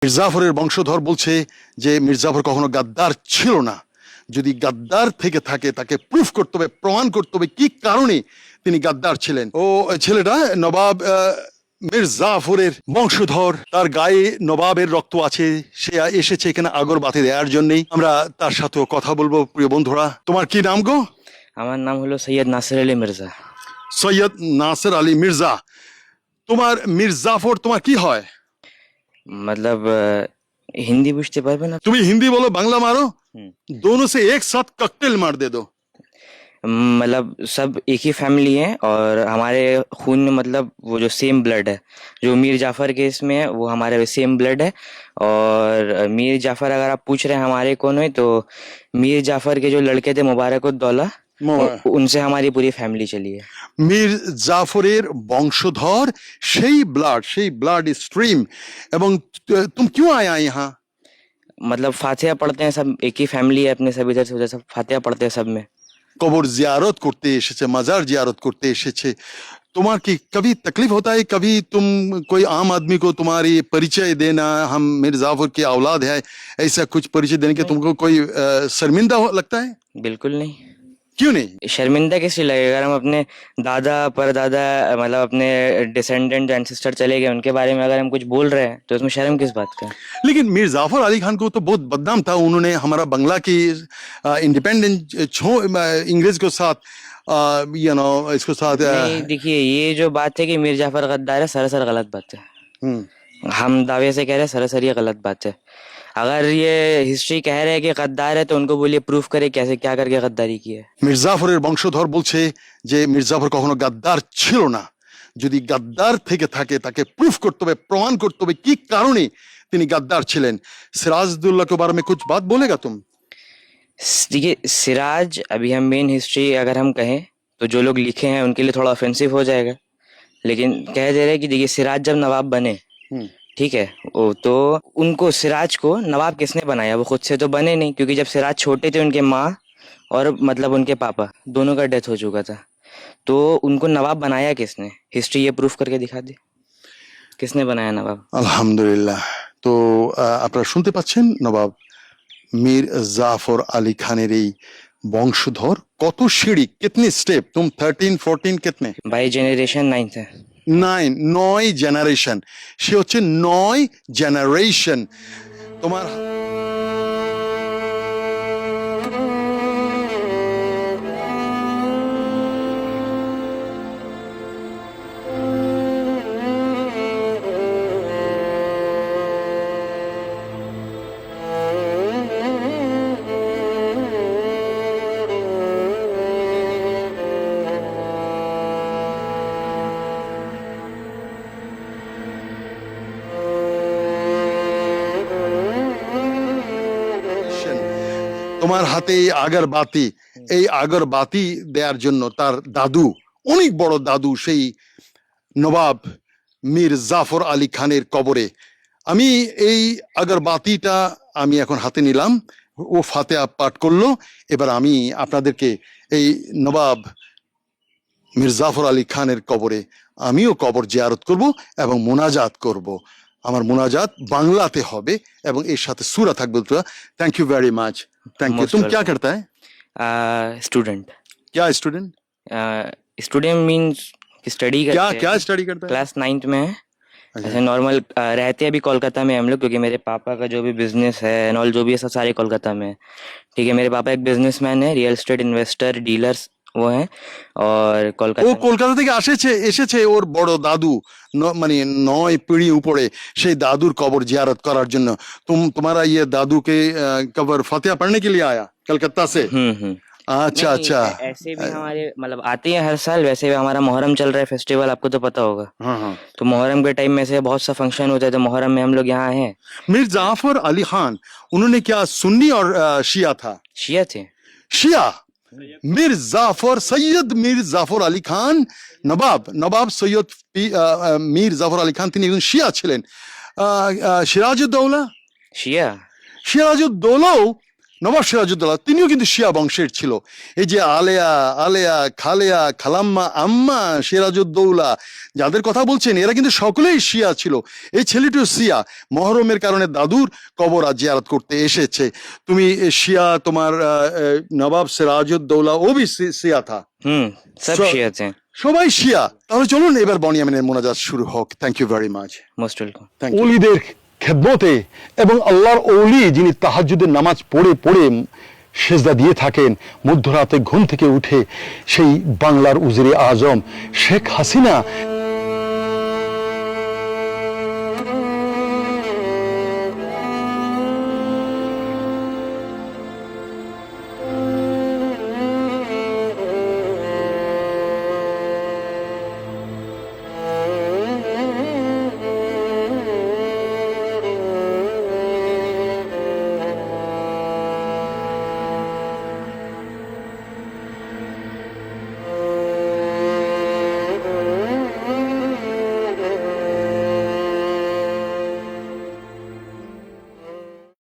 মির্জাফরের বংশধর বলছে যে মির্জাফর কখনো গাদ্দার ছিল না। যদি গাদ্দার থেকে থাকে তাকে প্রুফ করতে হবে, প্রমাণ করতে হবে কি কারণে তিনি গাদ্দার ছিলেন। ও ছেলেটা নবাব মির্জাফরের বংশধর, তার গায়ে নবাবের রক্ত আছে, সে এসেছে এখানে আগরবাতি দেওয়ার জন্যই। আমরা তার সাথেও কথা বলবো। প্রিয় বন্ধুরা, তোমার কি নাম গো? আমার নাম হলো সৈয়দ নাসির আলী মির্জা। সৈয়দ নাসির আলী মির্জা। তোমার মির্জাফর তোমার কি হয়? मतलब हिंदी बुझते पारबे ना? তুমি হিন্দি বলো, বাংলা মারো, हम्म। दोनों से एक साथ कॉकटेल मार दे दो। मतलब सब एक ही फैमिली है और हमारे खून में मतलब वो जो सेम ब्लड है, जो मीर जाफर केस में है वो हमारे सेम ब्लड है। और मीर जाफर अगर आप पूछ रहे हैं हमारे कौन है, तो मीर जाफर के जो लड़के थे मुबारक उद्दौला, उनसे हमारी पूरी फैमिली चली है। মীর জাফরের বংশধর, সেই ব্লাড স্ট্রিম। এবং तुम क्यों आया यहाँ? मतलब फातिहा पढ़ते हैं सब, एक ही फैमिली है अपने, सब इधर से उधर सब फातिहा पढ़ते हैं सब में। कब्र जियारत करते एसेছে, मजार जियारत करते एसेছে। तुम्हार की कभी तकलीफ होता है? कभी तुम कोई आम आदमी को तुम्हारी परिचय देना, हम मीर जाफर की औलाद है, ऐसा कुछ परिचय देने के तुमको कोई शर्मिंदा लगता है? बिल्कुल नहीं। क्यों नहीं? शर्मिंदा किस लिए लगेगा? अगर हम अपने दादा परदादा मतलब अपने डिसेंडेंट एंसेस्टर चले गए उनके बारे में अगर हम कुछ बोल रहे हैं तो उसमें शर्म किस बात का? लेकिन मीर जाफर अली खान को तो बहुत बदनाम था, उन्होंने हमारा बंगला की इंडिपेंडेंट इंग्रेज के साथ इसको साथ नहीं, देखिए ये जो बात है कि मीर जाफर गद्दार है, सरासर गलत बात है। हम दावे से कह रहे हैं, सरासर ये गलत बात है। अगर ये हिस्ट्री कह रहे हैं कि गद्दार है तो उनको बोलिए प्रूफ करे कैसे क्या करके गद्दारी की है। মির্জাফরের বংশধর বলছে যে মির্জাফর কখনো গাদ্দার ছিল না। যদি গাদ্দার থেকে থাকে তাকে প্রুফ করতে হবে, প্রমাণ করতে হবে কি কারণে তিনি গাদ্দার ছিলেন। सिराजुद्दौला के बारे में कुछ बात बोलेगा तुम? देखिए सिराज, अभी हम मेन हिस्ट्री अगर हम कहें तो जो लोग लिखे हैं उनके लिए थोड़ा ऑफेंसिव हो जाएगा, लेकिन कह दे रहे हैं कि देखिए सिराज जब नवाब बने, ठीक है, वो तो उनको सिराज को नवाब किसने बनाया? वो खुद से तो बने नहीं, क्योंकि जब सिराज छोटे थे उनके माँ और मतलब उनके पापा दोनों का डेथ हो चुका था। तो उनको नवाब बनाया किसने? हिस्ट्री ये प्रूफ करके दिखा दे किसने बनाया नवाब। আলহামদুলিল্লাহ। তো আপনারা শুনতে পাচ্ছেন নবাব মীর জাফর আলী খানের এই বংশধর। কত সিঁড়ি, कितने स्टेप? तुम 13 14 कितने? भाई जेनरेशन 9th है। 9 জেনারেশন। সে হচ্ছে 9 জেনারেশন। তোমার তোমার হাতে এই আগরবাতি, এই আগরবাতি দেওয়ার জন্য তার দাদু, অনেক বড় দাদু, সেই নবাব মীর জাফর আলী খানের কবরে। আমি এই আগরবাতিটা আমি এখন হাতে নিলাম, ও ফাতিহা পাঠ করলো। এবার আমি আপনাদেরকে এই নবাব মীর জাফর আলী খানের কবরে আমিও কবর জিয়ারত করব এবং মোনাজাত করব। আমার মোনাজাত বাংলাতে হবে এবং এর সাথে সূরা থাকবে। Thank you very much. Thank you. तुम क्या करता है? स्टूडेंट। क्या स्टूडेंट? स्टूडेंट मीन्स स्टडी क्या करते क्या हैं। स्टडी करता है? क्लास 9th में है। ऐसे नॉर्मल रहते हैं अभी कोलकाता में हम लोग, क्योंकि मेरे पापा का जो भी बिजनेस है एंड ऑल जो भी है सब सारे कोलकाता में है। ठीक है, मेरे पापा एक बिजनेसमैन है, रियल एस्टेट इन्वेस्टर डीलर्स वो हैं। और ও कोलकाता কলকাতা থেকে এসেছে ওর বড় দাদু মানে 9 পিঁড়ি উপরে সেই দাদুর কবর জিয়ারত করার জন্য। तुम्हारा ये दादू के कबर फातिहा पढ़ने के लिए आया कलकत्ता से? अच्छा नहीं, अच्छा। ऐसे भी हमारे मतलब आते हैं हर साल। वैसे भी हमारा मोहर्रम चल रहा है फेस्टिवल, आपको तो पता होगा। हाँ हाँ। तो मोहर्रम के टाइम में से बहुत सा फंक्शन होता है, तो मोहर्रम में हम लोग यहाँ हैं। मीर जाफर अली खान उन्होंने क्या सुन्नी और शिया था? शिया थे। शिया। मीर जाफर, सैयद मीर জাফর আলী খান, নবাব সৈয়দ মীর জাফর আলী খান, তিনি একজন শিয়া ছিলেন। সিরাজউদ্দৌলা, शिया। সিরাজউদ্দৌলাও নবাব সিরাজউদ্দৌলা তিনিও কিন্তু শিয়া বংশের ছিল। এই যে আলেয়া আলেয়া খালেয়া খালাম্মা আম্মা সিরাজউদ্দৌলা যাদের কথা বলছেন এরা কিন্তু সকলেই শিয়া ছিল। এই ছেলেটিও শিয়া, মহরমের কারণে দাদুর কবর আজ জিয়ারত করতে এসেছে। তুমি শিয়া, তোমার নবাব সিরাজউদ্দৌলা ও বি শিয়া থা। सब So- शिया थे। সবাই শিয়া। তাহলে চলুন এবার বনিয়ামিনের মোনাজাত শুরু হোক। Thank you very much. Most welcome. Thank you. ওলিদের খেদমতে এবং আল্লাহর ওলি যিনি তাহাজ্জুদের নামাজ পড়ে পড়ে সেজদা দিয়ে থাকেন, মধ্যরাতে ঘুম থেকে উঠে সেই বাংলার উজিরে আজম শেখ হাসিনা